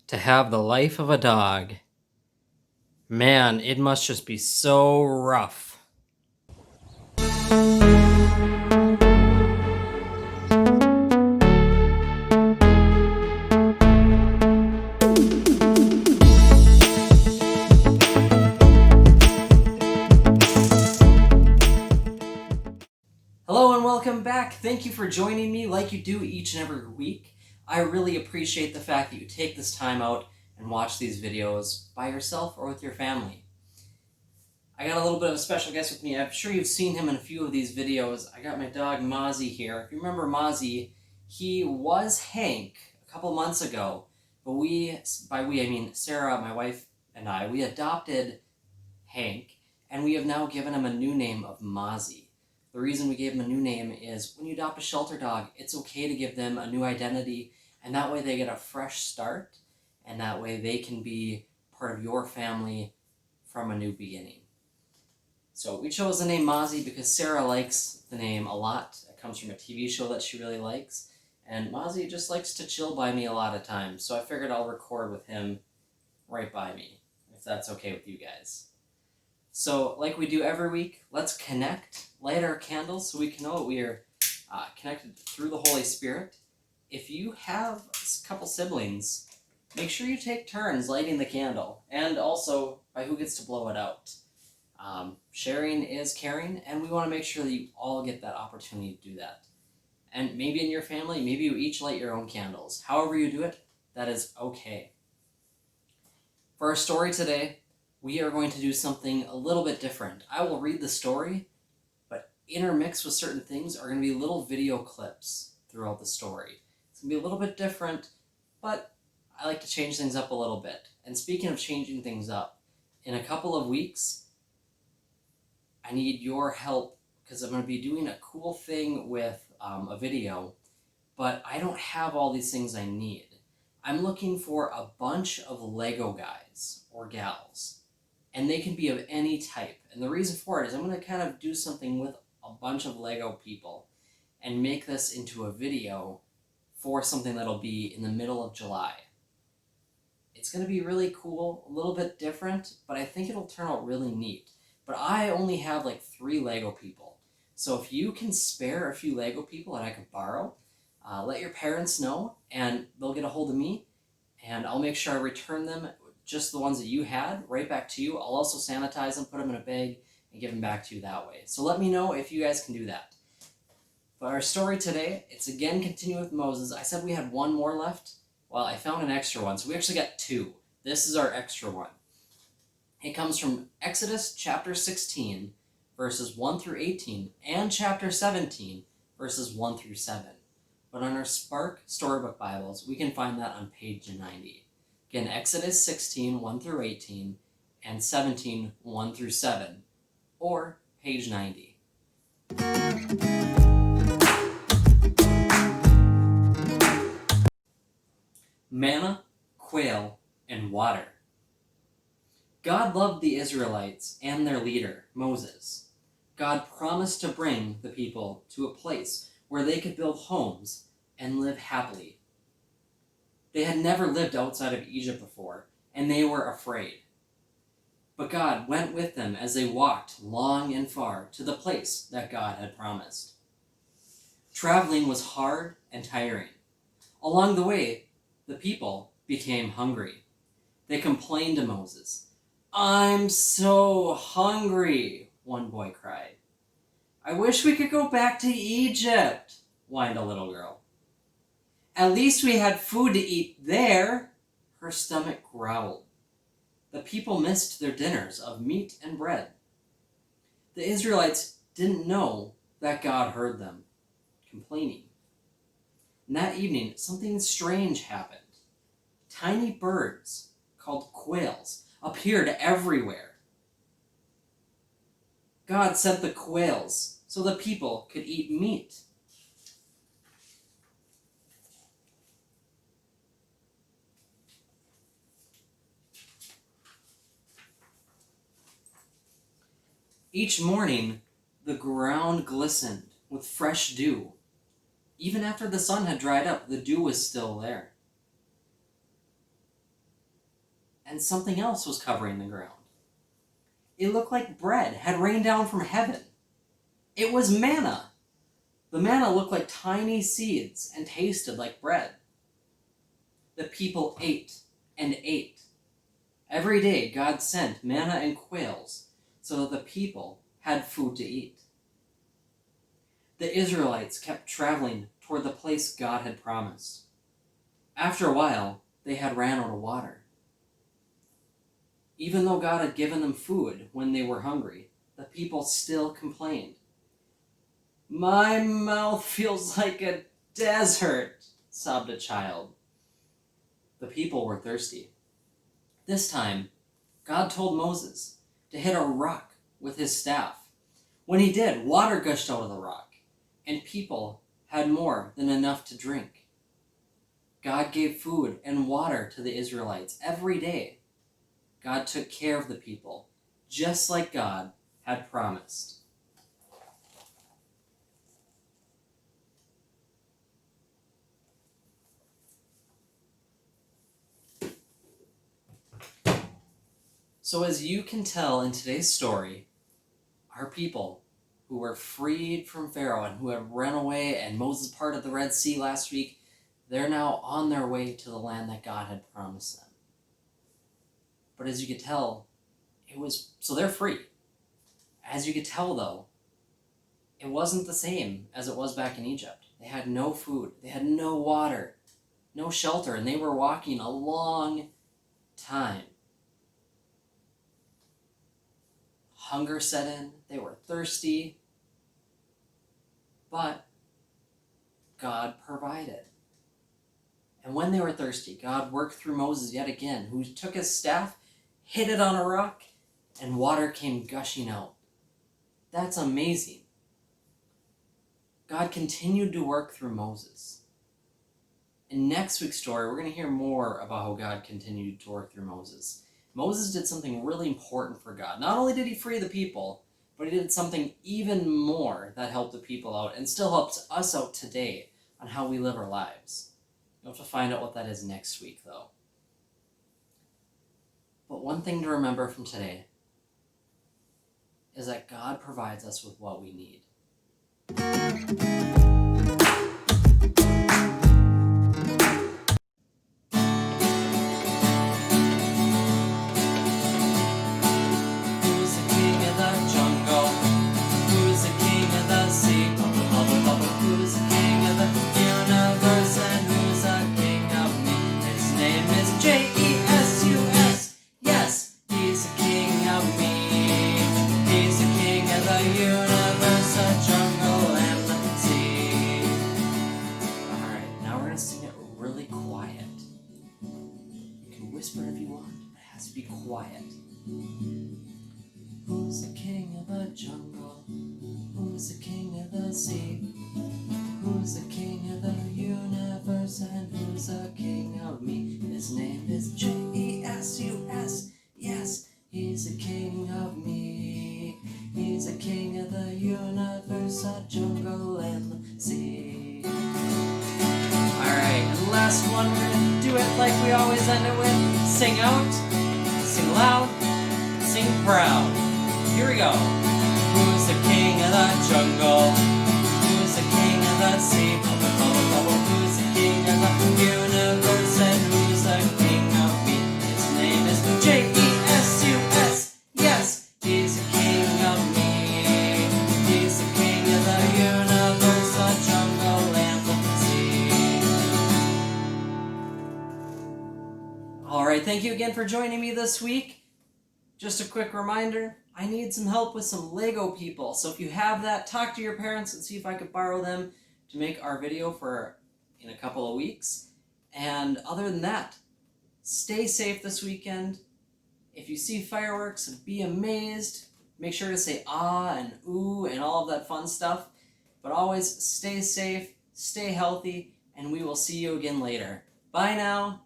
To have the life of a dog. Man, it must just be so rough. Hello and welcome back. Thank you for joining me like you do each and every week. I really appreciate the fact that you take this time out and watch these videos by yourself or with your family. I got a little bit of a special guest with me. I'm sure you've seen him in a few of these videos. I got my dog Mozzie here. If you remember Mozzie, he was Hank a couple months ago, but by we I mean Sarah, my wife, and I, we adopted Hank, and we have now given him a new name of Mozzie. The reason we gave him a new name is when you adopt a shelter dog, it's okay to give them a new identity, and that way they get a fresh start, and that way they can be part of your family from a new beginning. So we chose the name Mozzie because Sarah likes the name a lot. It comes from a TV show that she really likes, and Mozzie just likes to chill by me a lot of times, so I figured I'll record with him right by me, if that's okay with you guys. So, like we do every week, let's connect, light our candles so we can know that we are connected through the Holy Spirit. If you have a couple siblings, make sure you take turns lighting the candle, and also by who gets to blow it out. Sharing is caring, and we want to make sure that you all get that opportunity to do that. And maybe in your family, maybe you each light your own candles. However you do it, that is okay. For our story today, we are going to do something a little bit different. I will read the story, but intermixed with certain things are going to be little video clips throughout the story. It's going to be a little bit different, but I like to change things up a little bit. And speaking of changing things up, in a couple of weeks, I need your help because I'm going to be doing a cool thing with a video, but I don't have all these things I need. I'm looking for a bunch of Lego guys or gals, and they can be of any type. And the reason for it is I'm going to kind of do something with a bunch of Lego people and make this into a video for something that'll be in the middle of July. It's going to be really cool, a little bit different, but I think it'll turn out really neat. But I only have like 3 Lego people. So if you can spare a few Lego people that I could borrow, let your parents know and they'll get a hold of me and I'll make sure I return them, just the ones that you had, right back to you. I'll also sanitize them, put them in a bag, and give them back to you that way. So let me know if you guys can do that. But our story today, it's again continuing with Moses. I said we had one more left. Well, I found an extra one, so we actually got 2. This is our extra one. It comes from Exodus chapter 16, verses 1 through 18, and chapter 17, verses 1 through 7. But on our Spark Storybook Bibles, we can find that on page 90. Again, Exodus 16, 1 through 18, and 17, 1 through 7, or page 90. Manna, quail, and water. God loved the Israelites and their leader, Moses. God promised to bring the people to a place where they could build homes and live happily. They had never lived outside of Egypt before, and they were afraid. But God went with them as they walked long and far to the place that God had promised. Traveling was hard and tiring. Along the way, the people became hungry. They complained to Moses. "I'm so hungry," one boy cried. "I wish we could go back to Egypt," whined a little girl. "At least we had food to eat there," her stomach growled. The people missed their dinners of meat and bread. The Israelites didn't know that God heard them complaining. And that evening, something strange happened. Tiny birds called quails appeared everywhere. God sent the quails so the people could eat meat. Each morning, the ground glistened with fresh dew. Even after the sun had dried up, the dew was still there. and something else was covering the ground. It looked like bread had rained down from heaven. It was manna. The manna looked like tiny seeds and tasted like bread. The people ate and ate. Every day God sent manna and quails so that the people had food to eat. The Israelites kept traveling toward the place God had promised. After a while, they had ran out of water. Even though God had given them food when they were hungry, the people still complained. "My mouth feels like a desert," sobbed a child. The people were thirsty. This time, God told Moses to hit a rock with his staff. When he did, water gushed out of the rock, and people had more than enough to drink. God gave food and water to the Israelites every day. God took care of the people, just like God had promised. So as you can tell in today's story, our people who were freed from Pharaoh and who had run away, and Moses parted the Red Sea last week, they're now on their way to the land that God had promised them. But as you could tell, so they're free. As you could tell though, it wasn't the same as it was back in Egypt. They had no food, they had no water, no shelter, and they were walking a long time. Hunger set in, they were thirsty, but God provided. And when they were thirsty, God worked through Moses yet again, who took his staff, hit it on a rock, and water came gushing out. That's amazing. God continued to work through Moses. In next week's story, we're going to hear more about how God continued to work through Moses. Moses did something really important for God. Not only did he free the people, but he did something even more that helped the people out and still helps us out today on how we live our lives. You'll have to find out what that is next week, though. But one thing to remember from today is that God provides us with what we need. Whisper if you want, but it has to be quiet. Who's the king of the jungle? Who's the king of the sea? Who's the king of the universe? And who's the king of me? His name is Jesus. Yes, he's the king of me. He's the king of the universe, the jungle and the sea. Alright, and the last one, we're going to do it like we always end it with. Sing out, sing loud, sing proud. Here we go. Who's the king of the jungle? Who's the king of the sea? Who's the king of the universe? And who's the king of me? His name is Jesus. Yes, he's the king of me. He's the king of the universe, the jungle and the sea. Alright, thank you again for joining me this week. Just a quick reminder, I need some help with some Lego people. So if you have that, talk to your parents and see if I could borrow them to make our video in a couple of weeks. And other than that, stay safe this weekend. If you see fireworks, be amazed. Make sure to say ah and ooh and all of that fun stuff. But always stay safe, stay healthy, and we will see you again later. Bye now.